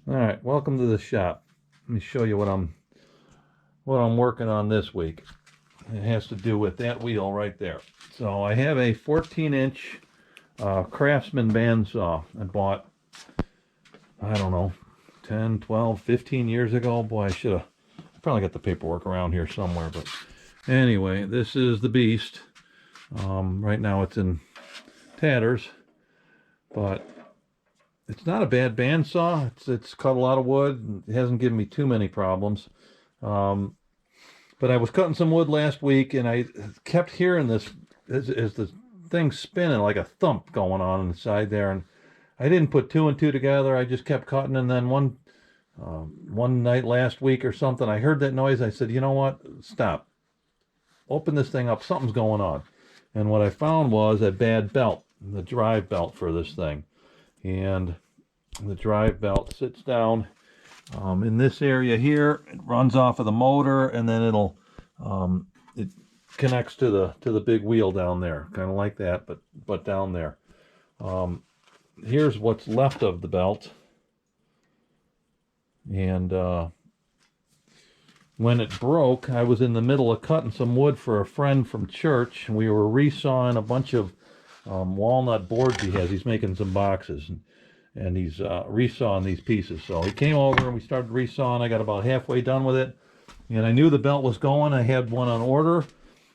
All right, welcome to the shop. Let me show you what I'm working on this week. It has to do with that wheel right there. So I have a 14-inch CRAFTSMAN bandsaw I bought, I don't know, 10, 12, 15 years ago. Boy, I probably got the paperwork around here somewhere. But anyway, this is the beast. Right now it's in tatters, but it's not a bad bandsaw. It's cut a lot of wood. It hasn't given me too many problems. But I was cutting some wood last week, and I kept hearing this as the thing spinning, like a thump going on inside there. And I didn't put two and two together. I just kept cutting, and then one night last week or something, I heard that noise. I said, you know what? Stop. Open this thing up. Something's going on. And what I found was a bad belt, the drive belt for this thing. And the drive belt sits down in this area here. It runs off of the motor, and then it connects to the big wheel down there, kind of like that, but down there. Here's what's left of the belt. And when it broke, I was in the middle of cutting some wood for a friend from church, and we were resawing a bunch of walnut boards he has. He's making some boxes, and he's resawing these pieces. So he came over and we started resawing. I got about halfway done with it, and I knew the belt was going. I had one on order,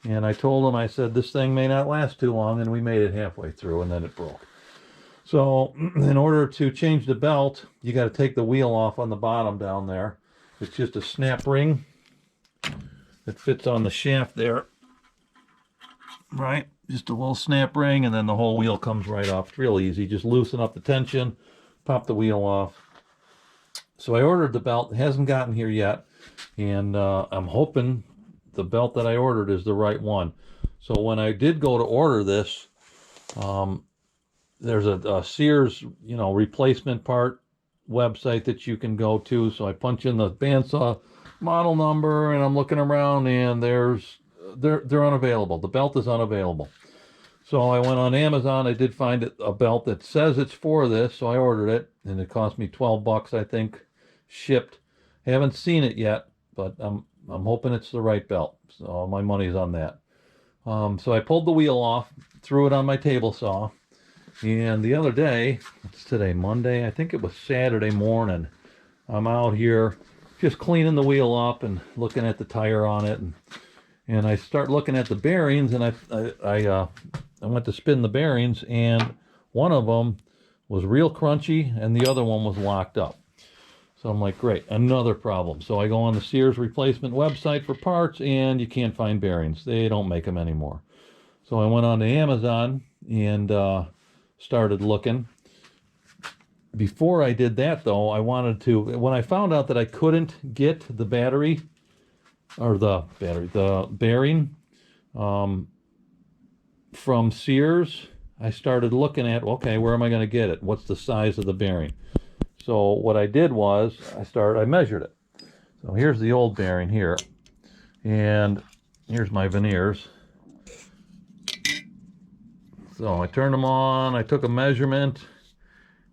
and I told him, I said, this thing may not last too long, and we made it halfway through, and then it broke. So in order to change the belt, you got to take the wheel off on the bottom down there. It's just a snap ring that fits on the shaft there, right? Just a little snap ring, and then the whole wheel comes right off. It's real easy. Just loosen up the tension, pop the wheel off. So I ordered the belt. It hasn't gotten here yet, and I'm hoping the belt that I ordered is the right one. So when I did go to order this, there's a Sears, replacement part website that you can go to. So I punch in the bandsaw model number, and I'm looking around, and they're unavailable. The belt is unavailable. So I went on Amazon. I did find a belt that says it's for this, so I ordered it, and it cost me 12 bucks, I think, shipped. Haven't seen it yet, but I'm hoping it's the right belt. So my money's on that. So I pulled the wheel off, threw it on my table saw, and the other day, it's today, Monday, I think it was Saturday morning, I'm out here just cleaning the wheel up and looking at the tire on it, and I start looking at the bearings, and I went to spin the bearings, and one of them was real crunchy, and the other one was locked up. So I'm like, great, another problem. So I go on the Sears replacement website for parts, and you can't find bearings. They don't make them anymore. So I went on to Amazon and started looking. Before I did that, though, when I found out that I couldn't get the bearing from Sears, I started looking at, okay, where am I going to get it? What's the size of the bearing? So what I did was I measured it. So here's the old bearing here, and here's my veneers. So I turned them on, I took a measurement,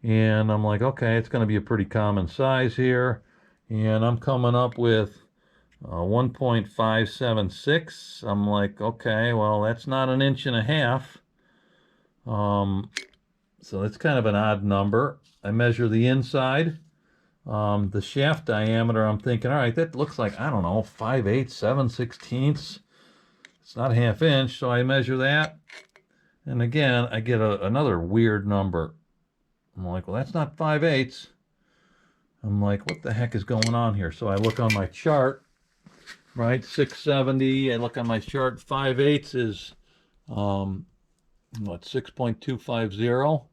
and I'm like, okay, it's going to be a pretty common size here, and I'm coming up with 1.576. I'm like, okay, well, that's not an inch and a half. So that's kind of an odd number. I measure the inside. The shaft diameter, I'm thinking, all right, that looks like, I don't know, 5/8, 7/16. It's not a half inch, so I measure that. And again, I get another weird number. I'm like, well, that's not 5/8. I'm like, what the heck is going on here? So I look on my chart, right, 670. I look on my chart, 5/8 is, 6.250,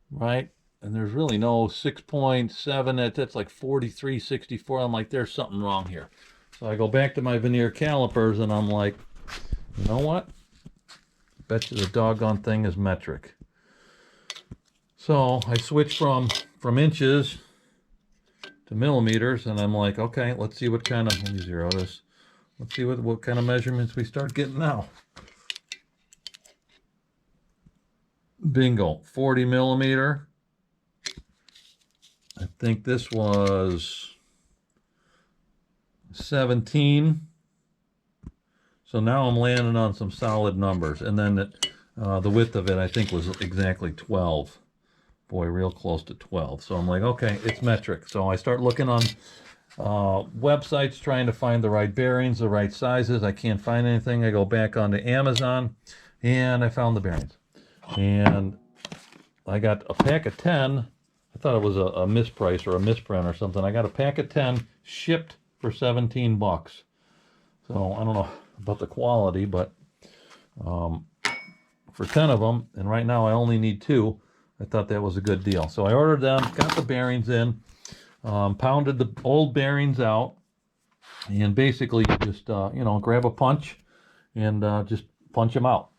right? And there's really no 6.7. That's like 43.64. I'm like, there's something wrong here. So I go back to my veneer calipers, and I'm like, you know what? Bet you the doggone thing is metric. So I switch from inches to millimeters, and I'm like, okay, let's see what kind of, let me zero this. Let's see what kind of measurements we start getting now. Bingo, 40 millimeter, I think this was 17. So now I'm landing on some solid numbers. And then the width of it, I think, was exactly 12. Boy, real close to 12. So I'm like, okay, it's metric. So I start looking on websites, trying to find the right bearings, the right sizes. I can't find anything. I go back onto Amazon, and I found the bearings. And I got a pack of 10. I thought it was a misprice or a misprint or something. I got a pack of 10 shipped for 17 bucks. So I don't know about the quality, but for 10 of them, and right now I only need 2, I thought that was a good deal. So I ordered them, got the bearings in, pounded the old bearings out, and basically you just, you know, grab a punch and just punch them out.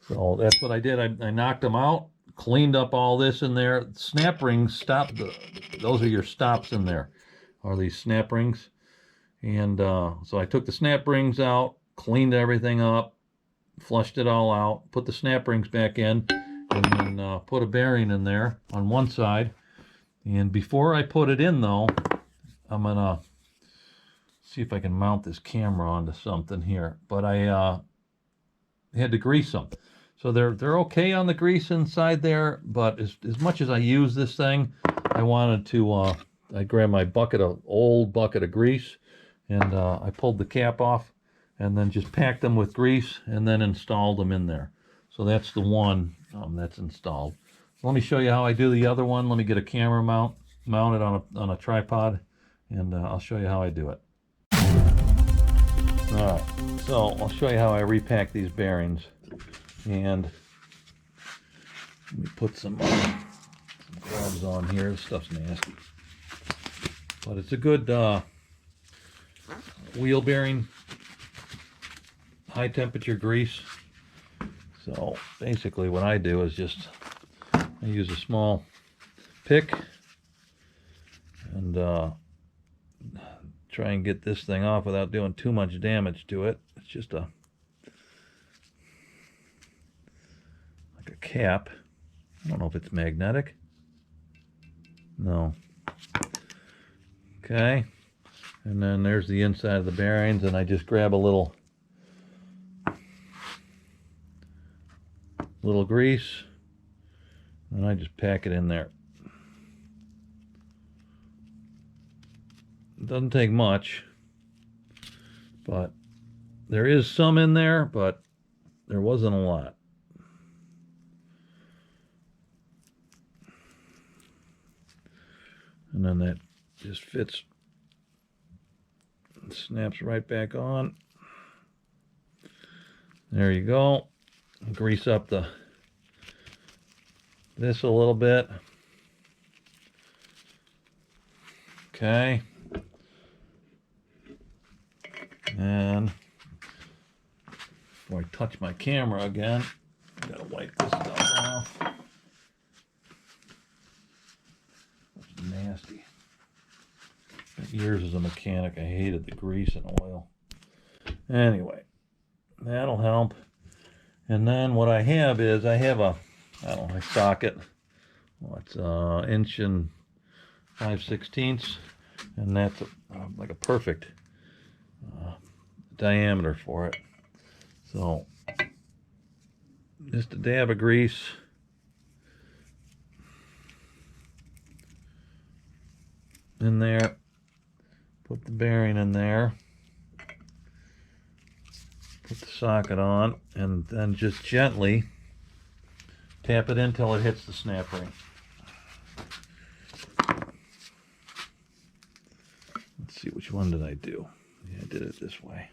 So that's what I did. I knocked them out, cleaned up all this in there. Snap rings, those are your stops in there, are these snap rings. And so I took the snap rings out, cleaned everything up, flushed it all out, put the snap rings back in, and then put a bearing in there on one side. And before I put it in, though, I'm gonna see if I can mount this camera onto something here. But I had to grease them. So they're okay on the grease inside there, but as much as I use this thing, I wanted to, I grabbed my old bucket of grease, and I pulled the cap off, and then just packed them with grease, and then installed them in there. So that's the one that's installed. So let me show you how I do the other one. Let me get a camera mounted on a tripod, and I'll show you how I do it. All right, so I'll show you how I repack these bearings. And let me put some gloves on here. This stuff's nasty, but it's a good wheel bearing, high temperature grease. So basically what I do is just I use a small pick and try and get this thing off without doing too much damage to it. It's just a cap. I don't know if it's magnetic. No. Okay. And then there's the inside of the bearings, and I just grab a little grease, and I just pack it in there. It doesn't take much, but there is some in there, but there wasn't a lot. And then that just fits, snaps right back on. There you go. Grease up this a little bit. Okay. And before I touch my camera again, I gotta wipe this stuff off. Nasty. Years as a mechanic, I hated the grease and oil. Anyway, that'll help. And then what I have is I have a socket. Well, it's 1 inch and 5/16, and that's like a perfect diameter for it. So just a dab of grease. In there, put the bearing in there, put the socket on, and then just gently tap it in until it hits the snap ring. Let's see, which one did I do? Yeah, I did it this way.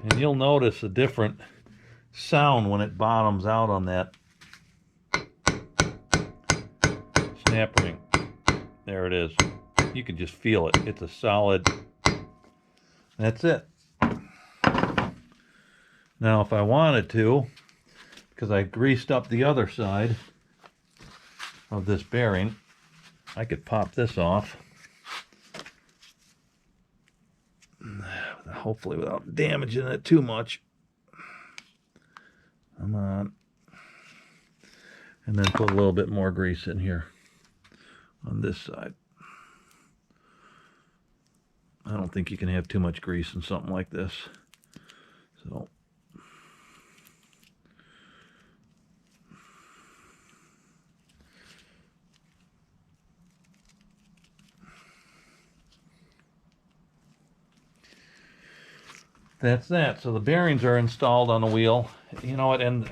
And you'll notice a different sound when it bottoms out on that snap ring. There it is. You can just feel it. It's a solid. That's it. Now if I wanted to, because I greased up the other side of this bearing, I could pop this off. Hopefully without damaging it too much. Come on. And then put a little bit more grease in here on this side. I don't think you can have too much grease in something like this. So that's that. So the bearings are installed on the wheel. You know what, and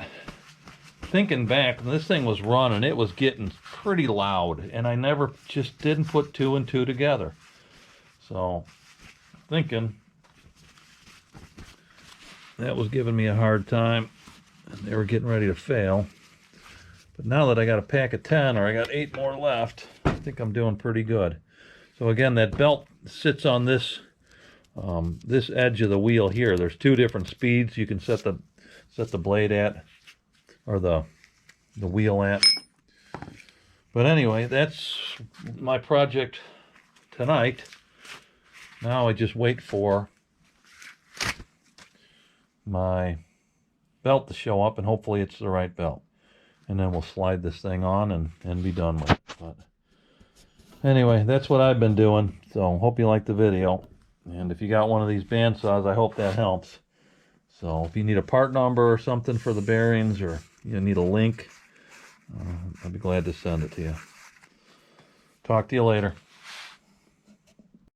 thinking back, this thing was running, it was getting pretty loud, and I never just didn't put two and two together. So thinking that was giving me a hard time, and they were getting ready to fail. But now that I got a pack of 10, or I got 8 more left, I think I'm doing pretty good. So again, that belt sits on this this edge of the wheel here. There's 2 different speeds you can set the blade at, or the wheel at. But anyway, that's my project tonight. Now I just wait for my belt to show up, and hopefully it's the right belt. And then we'll slide this thing on and be done with it. But anyway, that's what I've been doing. So hope you liked the video. And if you got one of these bandsaws, I hope that helps. So if you need a part number or something for the bearings, or you need a link, I'd be glad to send it to you. Talk to you later.